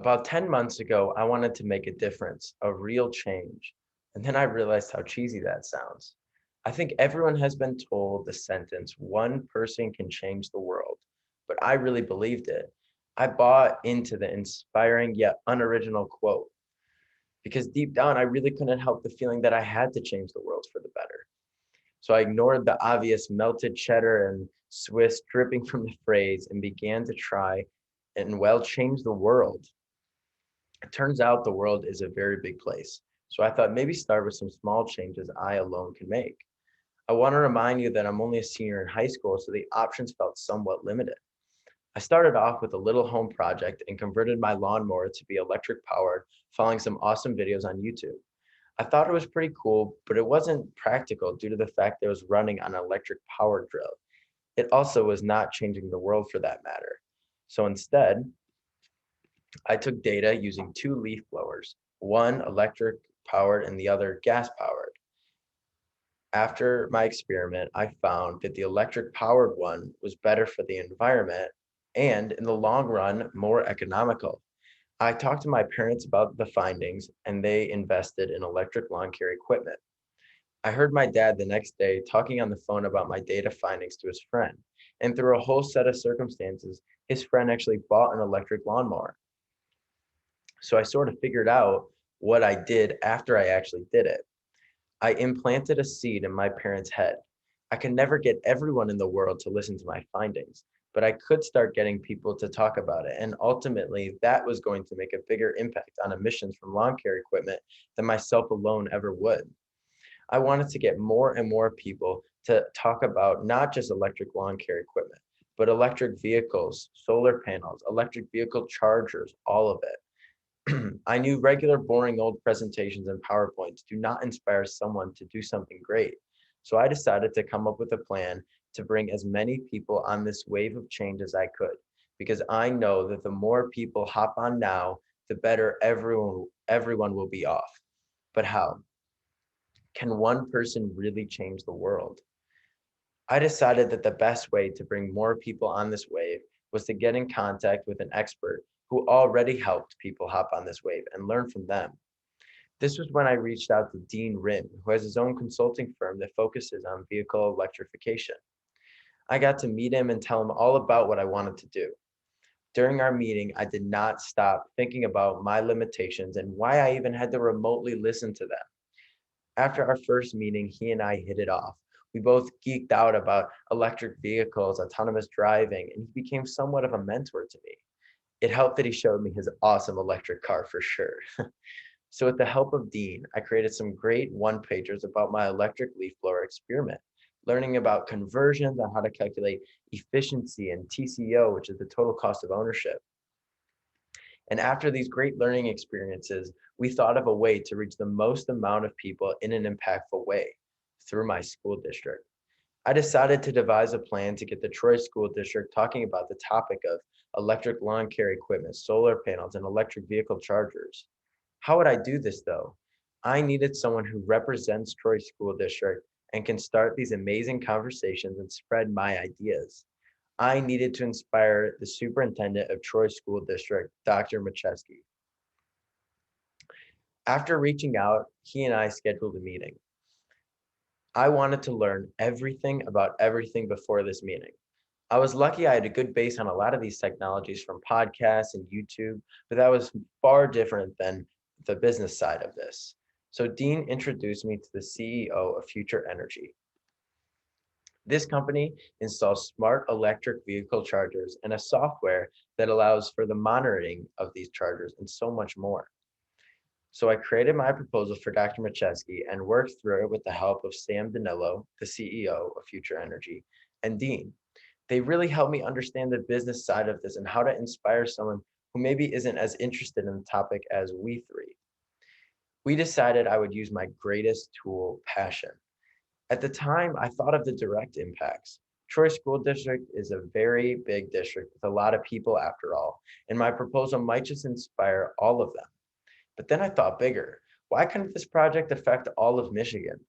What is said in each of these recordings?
About 10 months ago, I wanted to make a difference, a real change. And then I realized how cheesy that sounds. I think everyone has been told the sentence, one person can change the world, but I really believed it. I bought into the inspiring yet unoriginal quote because deep down, I really couldn't help the feeling that I had to change the world for the better. So I ignored the obvious melted cheddar and Swiss dripping from the phrase and began to try and, well, change the world. It turns out the world is a very big place. So I thought maybe start with some small changes I alone can make. I want to remind you that I'm only a senior in high school, so the options felt somewhat limited. I started off with a little home project and converted my lawnmower to be electric powered, following some awesome videos on YouTube. I thought it was pretty cool, but it wasn't practical due to the fact that it was running on an electric power drill. It also was not changing the world for that matter. So instead, I took data using two leaf blowers, one electric powered and the other gas powered. After my experiment, I found that the electric powered one was better for the environment and, in the long run, more economical. I talked to my parents about the findings and they invested in electric lawn care equipment. I heard my dad the next day talking on the phone about my data findings to his friend. And through a whole set of circumstances, his friend actually bought an electric lawnmower. So I sort of figured out what I did after I actually did it. I implanted a seed in my parents' head. I could never get everyone in the world to listen to my findings, but I could start getting people to talk about it. And ultimately, that was going to make a bigger impact on emissions from lawn care equipment than myself alone ever would. I wanted to get more and more people to talk about not just electric lawn care equipment, but electric vehicles, solar panels, electric vehicle chargers, all of it. I knew regular, boring old presentations and PowerPoints do not inspire someone to do something great. So I decided to come up with a plan to bring as many people on this wave of change as I could, because I know that the more people hop on now, the better everyone will be off. But how? Can one person really change the world? I decided that the best way to bring more people on this wave was to get in contact with an expert who already helped people hop on this wave and learn from them. This was when I reached out to Dean Rin, who has his own consulting firm that focuses on vehicle electrification. I got to meet him and tell him all about what I wanted to do. During our meeting, I did not stop thinking about my limitations and why I even had to remotely listen to them. After our first meeting, he and I hit it off. We both geeked out about electric vehicles, autonomous driving, and he became somewhat of a mentor to me. It helped that he showed me his awesome electric car for sure. So with the help of Dean, I created some great one-pagers about my electric leaf blower experiment, learning about conversions on how to calculate efficiency and TCO, which is the total cost of ownership. And after these great learning experiences, we thought of a way to reach the most amount of people in an impactful way through my school district. I decided to devise a plan to get the Troy School District talking about the topic of electric lawn care equipment, solar panels, and electric vehicle chargers. How would I do this though? I needed someone who represents Troy School District and can start these amazing conversations and spread my ideas. I needed to inspire the superintendent of Troy School District, Dr. Macheski. After reaching out, he and I scheduled a meeting. I wanted to learn everything about everything before this meeting. I was lucky I had a good base on a lot of these technologies from podcasts and YouTube, but that was far different than the business side of this. So Dean introduced me to the CEO of Future Energy. This company installs smart electric vehicle chargers and a software that allows for the monitoring of these chargers and so much more. So I created my proposal for Dr. Macheski and worked through it with the help of Sam Danilo, the CEO of Future Energy, and Dean. They really helped me understand the business side of this and how to inspire someone who maybe isn't as interested in the topic as we three. We decided I would use my greatest tool, passion. At the time, I thought of the direct impacts. Troy School District is a very big district with a lot of people after all, and my proposal might just inspire all of them. But then I thought bigger. Why couldn't this project affect all of Michigan?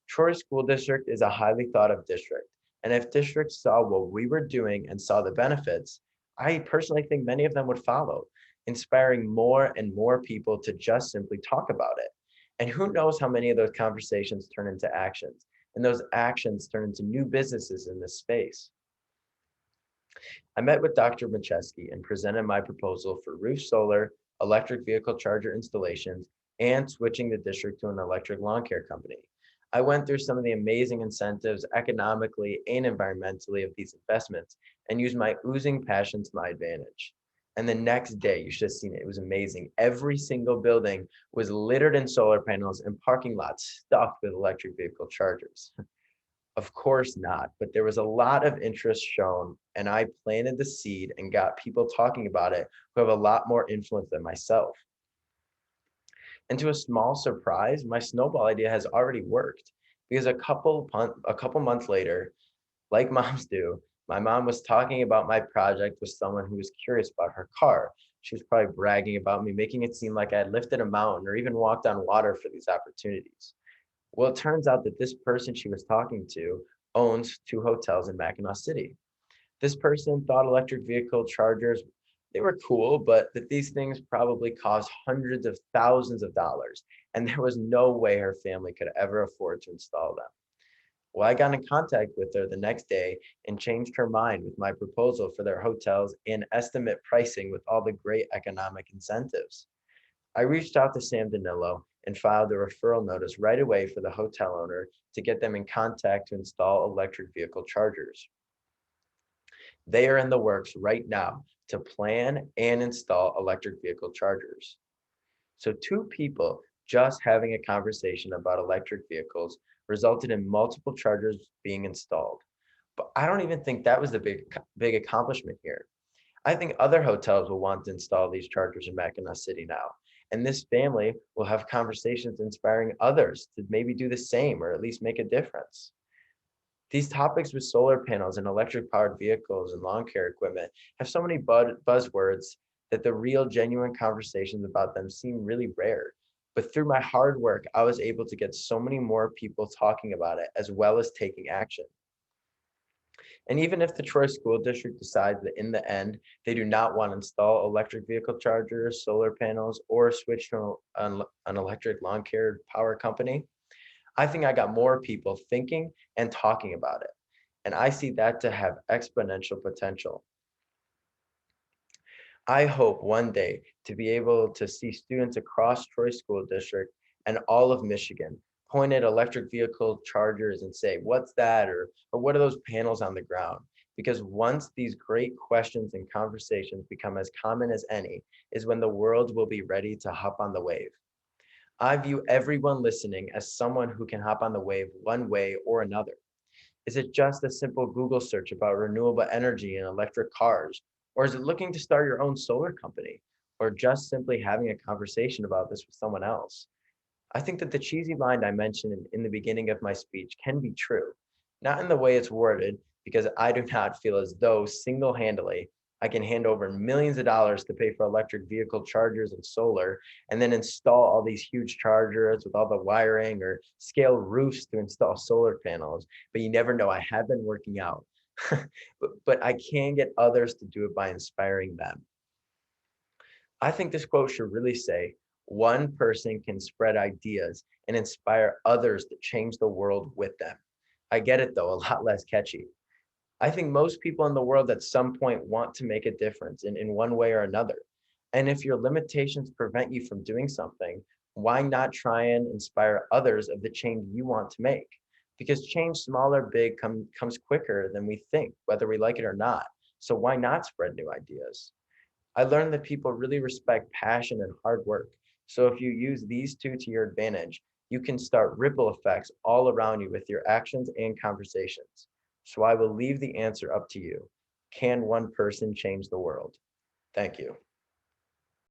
Troy School District is a highly thought of district. And if districts saw what we were doing and saw the benefits, I personally think many of them would follow. inspiring more and more people to just simply talk about it. And who knows how many of those conversations turn into actions, and those actions turn into new businesses in this space. I met with Dr. Macheski and presented my proposal for roof solar, electric vehicle charger installations, and switching the district to an electric lawn care company. I went through some of the amazing incentives economically and environmentally of these investments and used my oozing passion to my advantage. And the next day, you should have seen it. It was amazing. Every single building was littered in solar panels and parking lots stuffed with electric vehicle chargers. Of course not, but there was a lot of interest shown, and I planted the seed and got people talking about it who have a lot more influence than myself. And to a small surprise, my snowball idea has already worked because a couple months later, like moms do, my mom was talking about my project with someone who was curious about her car. She was probably bragging about me, making it seem like I had lifted a mountain or even walked on water for these opportunities. Well, it turns out that this person she was talking to owns two hotels in Mackinac City. This person thought electric vehicle chargers, they were cool, but that these things probably cost hundreds of thousands of dollars, and there was no way her family could ever afford to install them. Well, I got in contact with her the next day and changed her mind with my proposal for their hotels and estimate pricing with all the great economic incentives. I reached out to Sam Danilo and filed a referral notice right away for the hotel owner to get them in contact to install electric vehicle chargers. They are in the works right now to plan and install electric vehicle chargers. So, two people just having a conversation about electric vehicles resulted in multiple chargers being installed. But I don't even think that was the big accomplishment here. I think other hotels will want to install these chargers in Mackinac City now. And this family will have conversations inspiring others to maybe do the same or at least make a difference. These topics with solar panels and electric powered vehicles and lawn care equipment have so many buzzwords that the real, genuine conversations about them seem really rare. But through my hard work, I was able to get so many more people talking about it as well as taking action. And even if the Troy School District decides that in the end they do not want to install electric vehicle chargers, solar panels, or switch to an electric lawn care power company, I think I got more people thinking and talking about it. And I see that to have exponential potential. I hope one day to be able to see students across Troy School District and all of Michigan point at electric vehicle chargers and say, what's that? Or what are those panels on the ground? Because once these great questions and conversations become as common as any, is when the world will be ready to hop on the wave. I view everyone listening as someone who can hop on the wave one way or another. Is it just a simple Google search about renewable energy and electric cars? Or is it looking to start your own solar company? Or just simply having a conversation about this with someone else? I think that the cheesy line I mentioned in the beginning of my speech can be true, not in the way it's worded, because I do not feel as though single handedly I can hand over millions of dollars to pay for electric vehicle chargers and solar, and then install all these huge chargers with all the wiring or scale roofs to install solar panels. But you never know, I have been working out. but I can get others to do it by inspiring them. I think this quote should really say, one person can spread ideas and inspire others to change the world with them. I get it though, a lot less catchy. I think most people in the world at some point want to make a difference in one way or another. And if your limitations prevent you from doing something, why not try and inspire others of the change you want to make? Because change, small or big, comes quicker than we think, whether we like it or not. So why not spread new ideas? I learned that people really respect passion and hard work. So if you use these two to your advantage, you can start ripple effects all around you with your actions and conversations. So I will leave the answer up to you. Can one person change the world? Thank you.